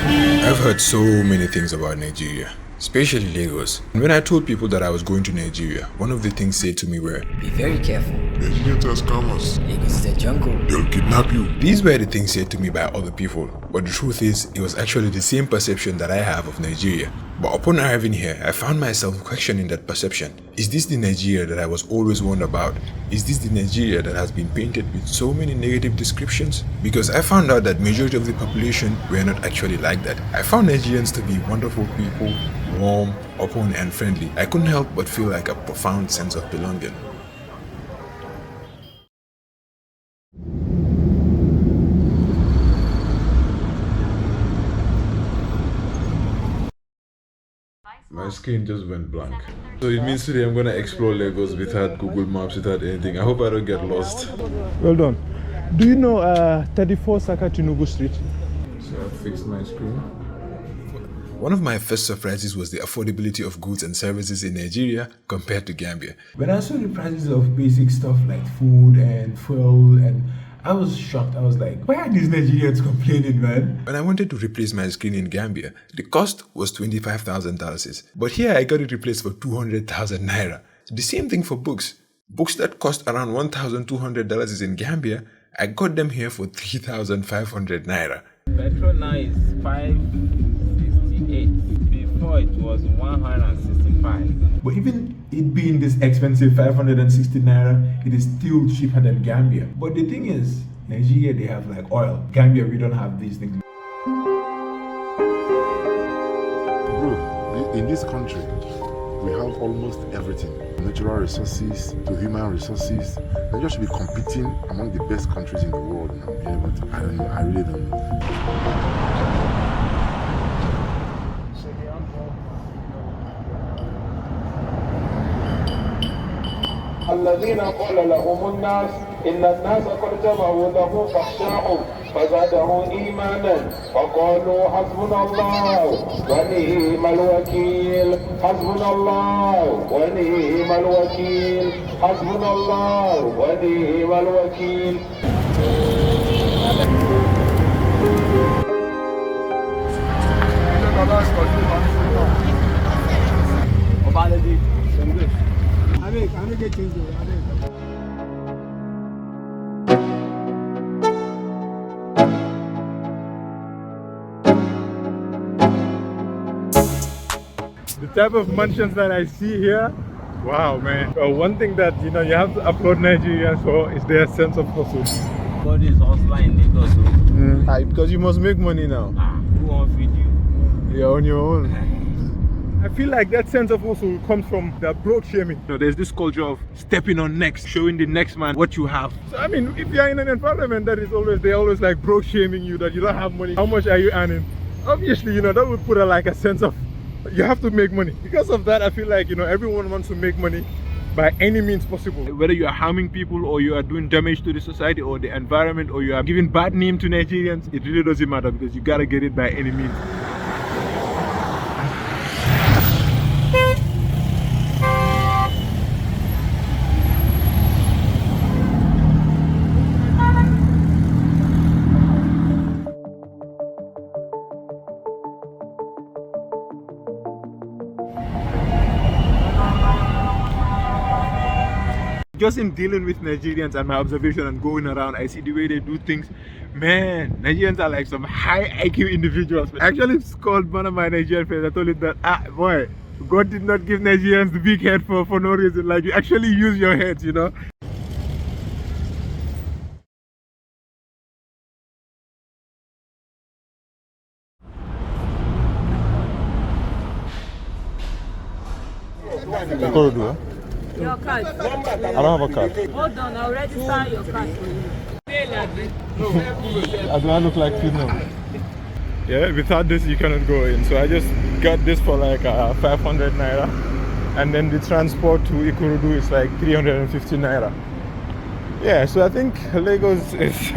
I've heard so many things about Nigeria, especially Lagos. And when I told people that I was going to Nigeria, one of the things said to me were, "Be very careful. Nigerians are scammers. Lagos is a jungle. They'll kidnap you." These were the things said to me by other people, but the truth is, it was actually the same perception that I have of Nigeria. But upon arriving here, I found myself questioning that perception. Is this the Nigeria that I was always warned about? Is this the Nigeria that has been painted with so many negative descriptions? Because I found out that majority of the population were not actually like that. I found Nigerians to be wonderful people, warm, open and friendly. I couldn't help but feel like a profound sense of belonging. My screen just went blank. So it means today I'm gonna explore Lagos without Google Maps, without anything. I hope I don't get lost. Well done. Do you know 34 Saka Tinubu Street? So I fixed my screen. One of my first surprises was the affordability of goods and services in Nigeria compared to Gambia. When I saw the prices of basic stuff like food and fuel, and I was shocked. I was like, why are these Nigerians complaining, man? When I wanted to replace my screen in Gambia, the cost was $25,000. But here I got it replaced for 200,000 naira. The same thing for books. Books that cost around $1,200 in Gambia, I got them here for 3,500 naira. Petrol now is 568. Before it was 165. But even it being this expensive, 560 naira, it is still cheaper than Gambia. But the thing is, Nigeria, they have like oil. Gambia, we don't have these things. Bro, in this country, we have almost everything. Natural resources to human resources. Nigeria should be competing among the best countries in the world now. Yeah, but I don't know, I really don't know. الذين قال لهم الناس إن الناس قد جمعوا له فاخشاهم فزادهم إيمانا وقالوا حسبنا الله ونعم الوكيل حسبنا الله ونعم الوكيل حسبنا الله ونعم الوكيل. The type of mansions that I see here, wow, man. One thing that you have to applaud Nigerians for is their sense of hustle. Everybody is hustling in Lagos. Because you must make money now. Who won't feed you? You're on your own. I feel like that sense of hustle comes from the broke shaming. There's this culture of stepping on necks, showing the next man what you have. So, I mean, if you're in an environment that is they're always like broke shaming you, that you don't have money, how much are you earning? Obviously, that would put a sense of, you have to make money. Because of that, I feel like, everyone wants to make money by any means possible. Whether you are harming people or you are doing damage to the society or the environment or you are giving bad name to Nigerians, it really doesn't matter because you gotta get it by any means. Just in dealing with Nigerians and my observation and going around, I see the way they do things. Man, Nigerians are like some high IQ individuals. I actually called one of my Nigerian friends. I told him that, boy, God did not give Nigerians the big head for no reason. Like, you actually use your heads, Your card. I don't have a card. Hold on, I'll register your card for you. Do I look like female? Yeah, without this you cannot go in. So I just got this for like 500 naira. And then the transport to Ikorodu is like 350 naira. Yeah, so I think Lagos is...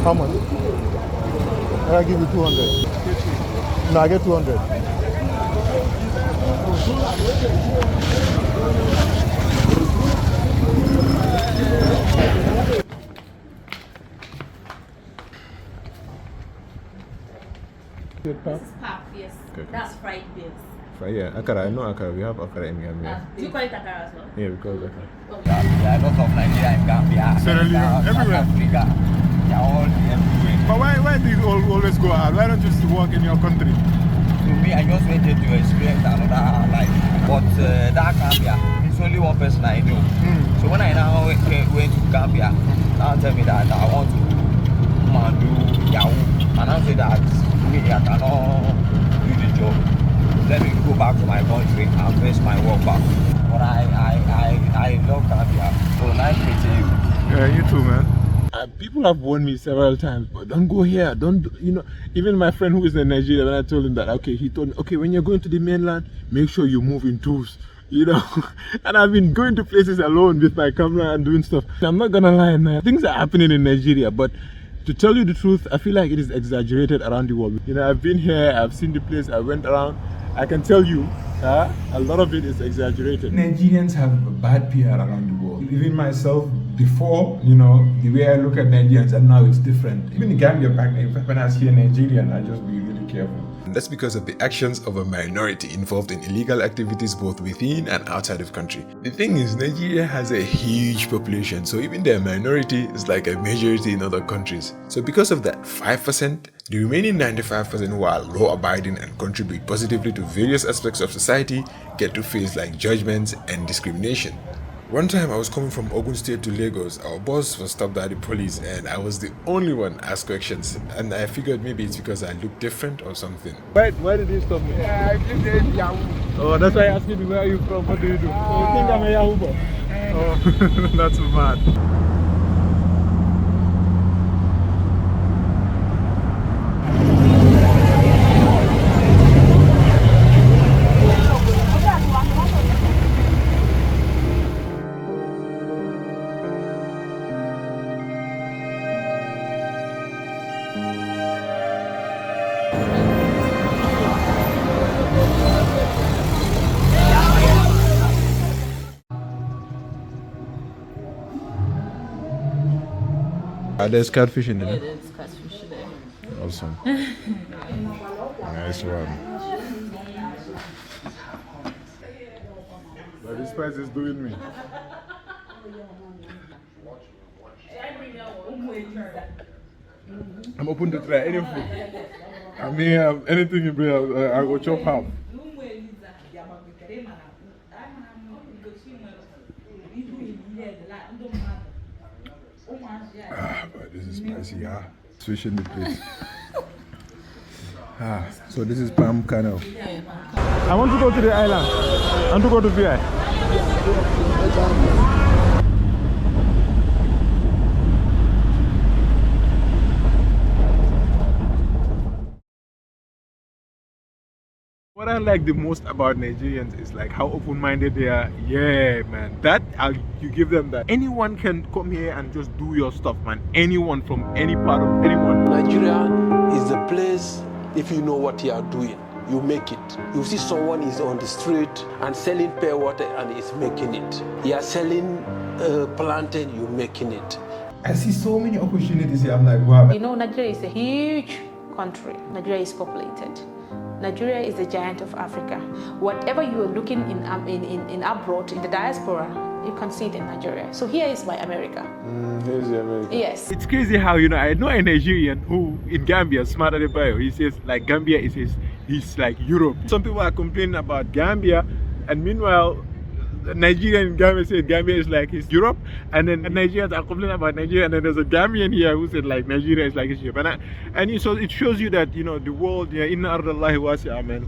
How much? I give you 200. No, I get 200. This is pap, yes. Okay. That's fried beans. Yeah, akara. I know akara. We have akara in Gambia. Do you call it akara as well? Yeah, we call it akara. There are lots of Nigeria and Gambia. Sierra Leone, everywhere. Africa. They are all everywhere. But why do you always go out? Why don't you just work in your country? To me, I just went there to experience another life. But that Gambia, it's only one person I know. So when I now went to Gambia, now tell me that I want to come and do Yahoo. And I say that me, I cannot do the job. Let me go back to my country and face my work back. But I love Gambia. So nice meeting you. Yeah, you too, man. People have warned me several times, but don't go here. Don't, even my friend who is in Nigeria, when I told him that, he told me, okay, when you're going to the mainland, make sure you move in twos, And I've been going to places alone with my camera and doing stuff. I'm not gonna lie, man. Things are happening in Nigeria, but to tell you the truth, I feel like it is exaggerated around the world. I've been here, I've seen the place, I went around. I can tell you, a lot of it is exaggerated. Nigerians have a bad PR around the world. Even myself, before, the way I look at Nigerians, and now it's different. Even in Gambia back then, when I see a Nigerian, I just be really careful. And that's because of the actions of a minority involved in illegal activities both within and outside of country. The thing is, Nigeria has a huge population, so even their minority is like a majority in other countries. So because of that 5%, the remaining 95% who are law-abiding and contribute positively to various aspects of society get to face like judgments and discrimination. One time I was coming from Ogun State to Lagos, our bus was stopped by the police and I was the only one asked questions, and I figured maybe it's because I look different or something. Why did he stop me? Oh, that's why I asked me where are you from, what do you do? Oh, you think I'm a Yahoo boy? Oh, that's mad. There's catfish in there. There's catfish there. Awesome. Nice one. But this price is doing me. I'm open to try any food. I mean, anything you bring, I will chop half. But this is spicy, Switching the place. So this is Palm Kernel. I want to go to the island. I want to go to VI. What I like the most about Nigerians is like how open-minded they are. Yeah, man. You give them that. Anyone can come here and just do your stuff, man. Anyone from any part of anyone. Nigeria is the place, if you know what you are doing, you make it. You see someone is on the street and selling pure water and is making it. You are selling plantain, you're making it. I see so many opportunities here. I'm like, wow. Nigeria is a huge country. Nigeria is populated. Nigeria is the giant of Africa. Whatever you are looking in abroad, in the diaspora, you can see it in Nigeria. So here is my America. Here's the America. Yes. It's crazy how, I know a Nigerian who in Gambia, smarter than bio. He says like Gambia is he's like Europe. Some people are complaining about Gambia, and meanwhile, Nigerian in Gambia said Gambia is like his Europe, and then Nigerians are complaining about Nigeria, and then there's a Gambian here who said like Nigeria is like his Europe. And so it shows you that the world, inna ardallahi wasi'a, man.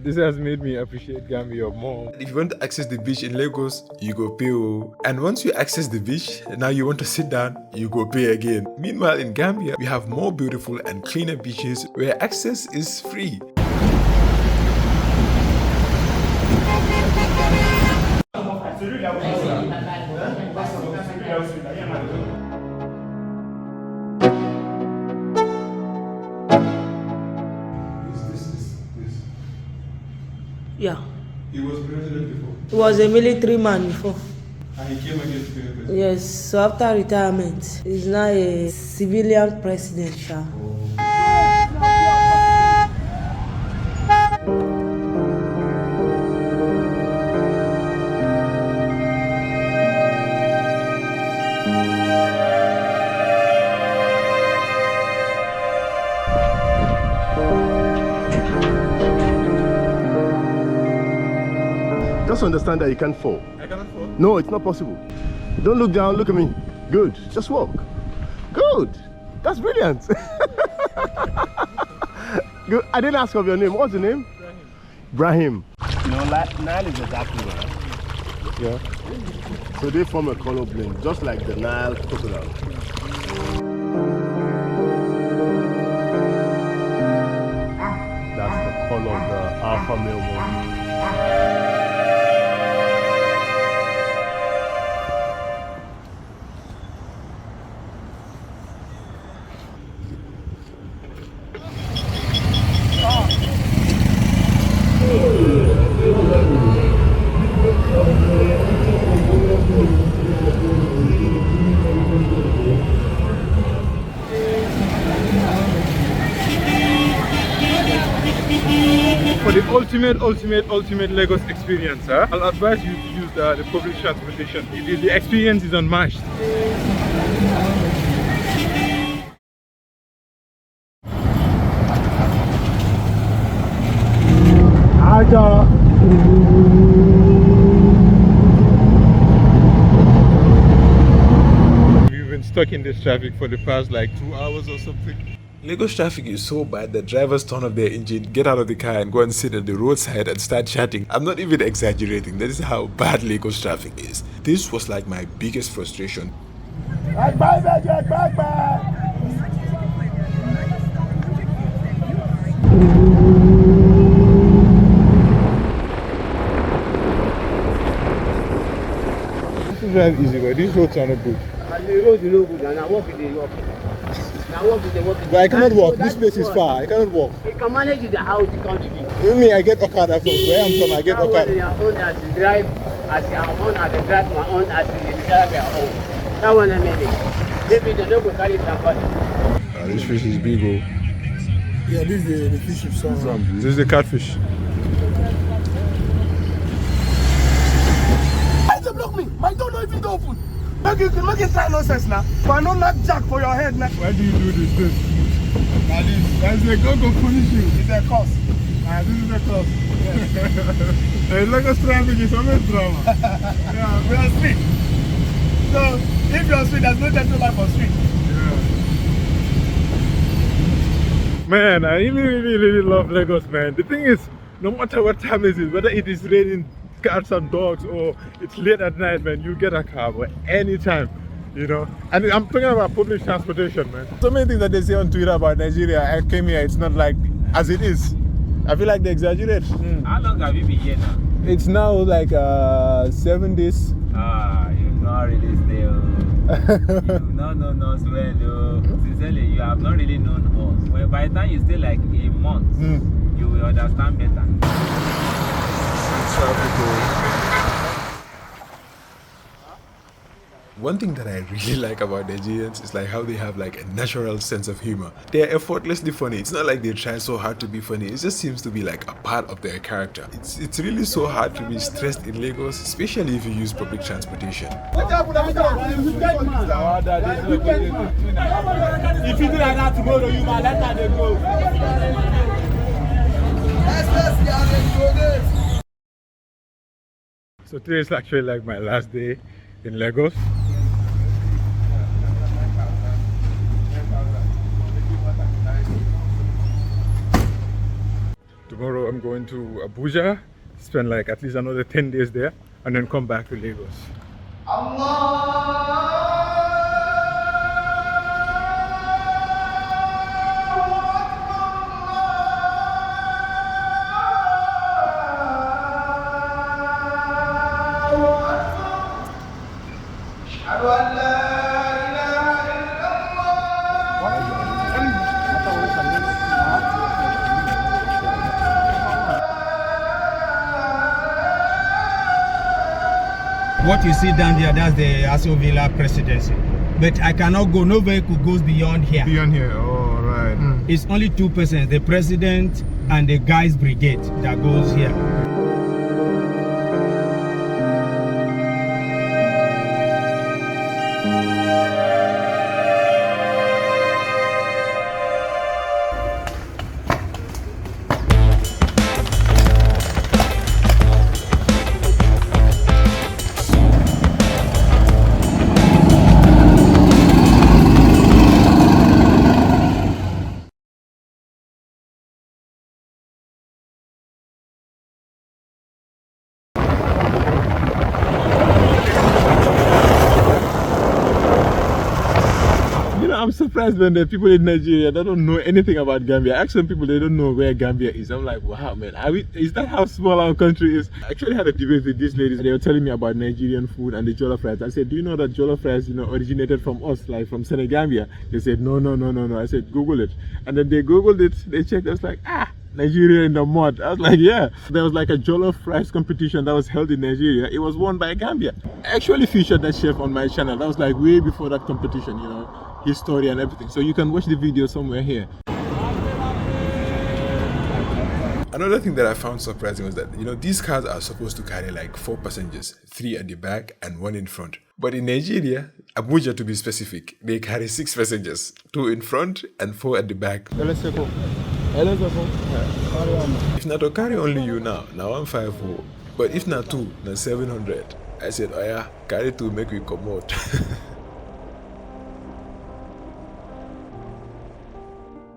This has made me appreciate Gambia more. If you want to access the beach in Lagos, you go pay. And once you access the beach, now you want to sit down, you go pay again. Meanwhile, in Gambia, we have more beautiful and cleaner beaches where access is free. Yeah. He was president before. He was a military man before. And he came again to be president. Yes, so after retirement, he's now a civilian president. Sha. Just understand that you can't fall. I cannot fall. No, it's not possible. Don't look down, look at me. Good, just walk. Good, that's brilliant. Good. I didn't ask of your name. What's your name? Brahim. You know, Nile is exactly right. Yeah. So they form a color blend, just like the Nile crocodile. That's the color of the alpha male one. For the ultimate Lagos experience, I'll advise you to use the public transportation. The experience is unmatched. We've been stuck in this traffic for the past like 2 hours or something. Lagos traffic is so bad that drivers turn off their engine, get out of the car and go and sit at the roadside and start chatting. I'm not even exaggerating. That is how bad Lagos traffic is. This was like my biggest frustration. This is drive easy, but these roads are not good. The road is no good, and I walk with the walk. But I cannot walk. This place is far. I cannot walk. You can manage the house, the country. Even me, I get Okada from where I'm from. I get Okada. Your own as you drive, as your own as you drive my own as you drive your own. That one I made it. Maybe the dog will carry somebody. This fish is big, oh. Yeah, this is the fish of summer. This is the catfish. Why they block me? My door not even open. Make it try nonsense now. But I don't knock jack for your head now. Why do you do this? Now this is a go punish you. It's a cost. This is the cost. It's like a traffic, it's always drama. Yeah, we are street. So if you're street, there's no gentleman for street. Yeah. Man, I really love Lagos, man. The thing is, no matter what time it is, whether it is raining cats and dogs or it's late at night, man, you get a car anytime, you know. And I'm talking about public transportation, man. So many things that they say on Twitter about Nigeria, I came here, it's not like as it is. I feel like they exaggerate. How long have you been here now? It's now like 7 days. You've not really still. You've not known us well, though. Sincerely, you have not really known us. Well, by the time you stay like a month, you will understand better. One thing that I really like about Nigerians is like how they have like a natural sense of humor. They are effortlessly funny. It's not like they try so hard to be funny. It just seems to be like a part of their character. It's really so hard to be stressed in Lagos, especially if you use public transportation. If you do like that tomorrow, you might let that go. So today is actually like my last day in Lagos. Tomorrow I'm going to Abuja, spend like at least another 10 days there, and then come back to Lagos. What you see down there, that's the Aso Villa presidency. But I cannot go, no vehicle goes beyond here. Beyond here, oh, right. It's only two persons, the president and the guys brigade that goes here. I'm surprised when the people in Nigeria, they don't know anything about Gambia. I ask some people, they don't know where Gambia is. I'm like, wow, man, is that how small our country is? I actually had a debate with these ladies. They were telling me about Nigerian food and the jollof rice. I said, do you know that jollof rice, originated from us, like from Senegambia? They said, no. I said, Google it. And then they Googled it, they checked, I was like, Nigeria in the mud. I was like, yeah. There was like a jollof rice competition that was held in Nigeria. It was won by Gambia. I actually featured that chef on my channel. That was like way before that competition, his story and everything. So you can watch the video somewhere here. Another thing that I found surprising was that, these cars are supposed to carry like 4 passengers, 3 at the back and 1 in front. But in Nigeria, Abuja to be specific, they carry 6 passengers, 2 in front and 4 at the back. If not to carry only you now 154. But if not 2, now 700. I said, oh yeah, carry 2, make we come out.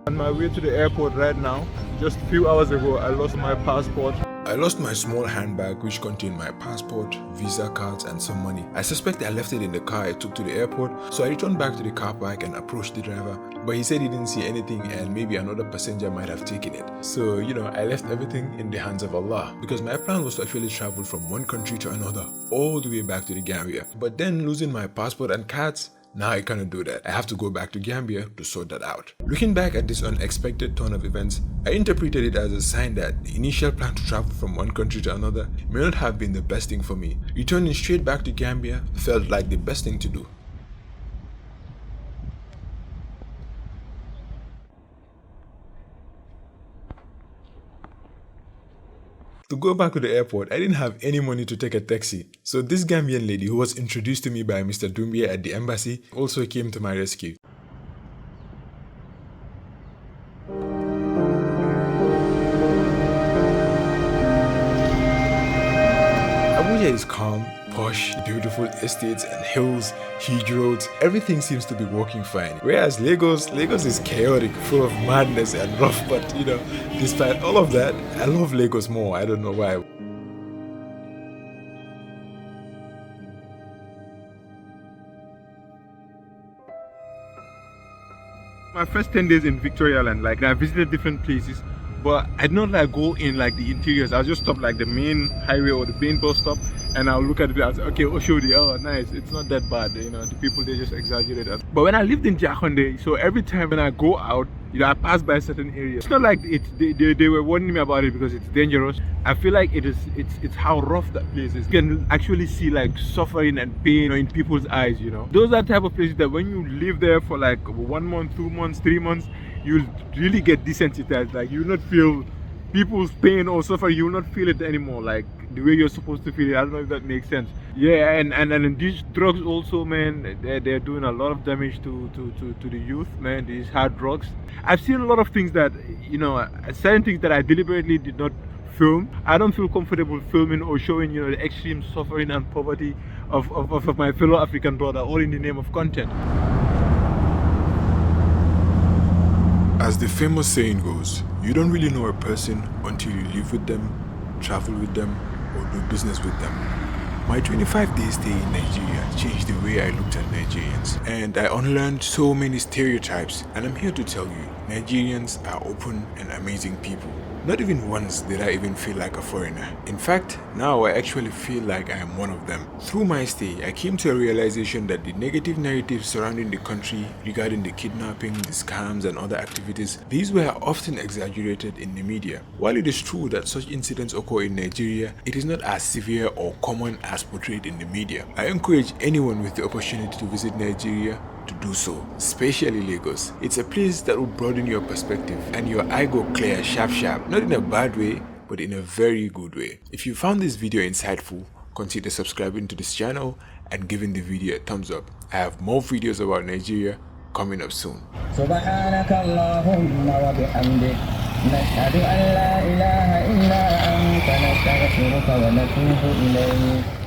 On my way to the airport right now, just a few hours ago, I lost my passport. I lost my small handbag which contained my passport, visa cards and some money. I suspect I left it in the car I took to the airport, so I returned back to the car park and approached the driver. But he said he didn't see anything and maybe another passenger might have taken it. So, I left everything in the hands of Allah because my plan was to actually travel from one country to another, all the way back to the Gambia. But then losing my passport and cards, now I cannot do that. I have to go back to Gambia to sort that out. Looking back at this unexpected turn of events, I interpreted it as a sign that the initial plan to travel from one country to another may not have been the best thing for me. Returning straight back to Gambia felt like the best thing to do. To go back to the airport, I didn't have any money to take a taxi. So this Gambian lady who was introduced to me by Mr. Doumbia at the embassy also came to my rescue. Abuja is calm, posh, beautiful estates and hills, huge roads. Everything seems to be working fine. Whereas Lagos is chaotic, full of madness and rough. But despite all of that, I love Lagos more. I don't know why. My first 10 days in Victoria Land, I visited different places, but I did not go in the interiors. I'll just stop the main highway or the main bus stop, and I'll look at it. I'll say, okay, Oshodi, oh nice, it's not that bad. The people, they just exaggerate it. But when I lived in Jakonde, so every time when I go out, I pass by certain areas. It's not like they were warning me about it because it's dangerous. I feel like it's how rough that place is. You can actually see suffering and pain in people's eyes. Those are the type of places that when you live there for 1 month, 2 months, 3 months, you'll really get desensitized. You'll not feel people's pain or suffering. You will not feel it anymore the way you're supposed to feel it. I don't know if that makes sense. Yeah, and these drugs also, man, they're doing a lot of damage to the youth, man. These hard drugs. I've seen a lot of things that certain things that I deliberately did not film. I don't feel comfortable filming or showing the extreme suffering and poverty of my fellow African brother, all in the name of content. As the famous saying goes, you don't really know a person until you live with them, travel with them, or do business with them. My 25-day stay in Nigeria changed the way I looked at Nigerians, and I unlearned so many stereotypes, and I'm here to tell you, Nigerians are open and amazing people. Not even once did I even feel like a foreigner. In fact, now I actually feel like I am one of them. Through my stay, I came to a realization that the negative narratives surrounding the country regarding the kidnapping, the scams and other activities, these were often exaggerated in the media. While it is true that such incidents occur in Nigeria, it is not as severe or common as portrayed in the media. I encourage anyone with the opportunity to visit Nigeria to do so, especially Lagos. It's a place that will broaden your perspective and your eye go clear sharp, not in a bad way, but in a very good way. If you found this video insightful, consider subscribing to this channel and giving the video a thumbs up. I have more videos about Nigeria coming up soon. سبحانك اللهم وبحمدك نشهد أن لا إله إلا أنت نستغفرك ونتوب إليك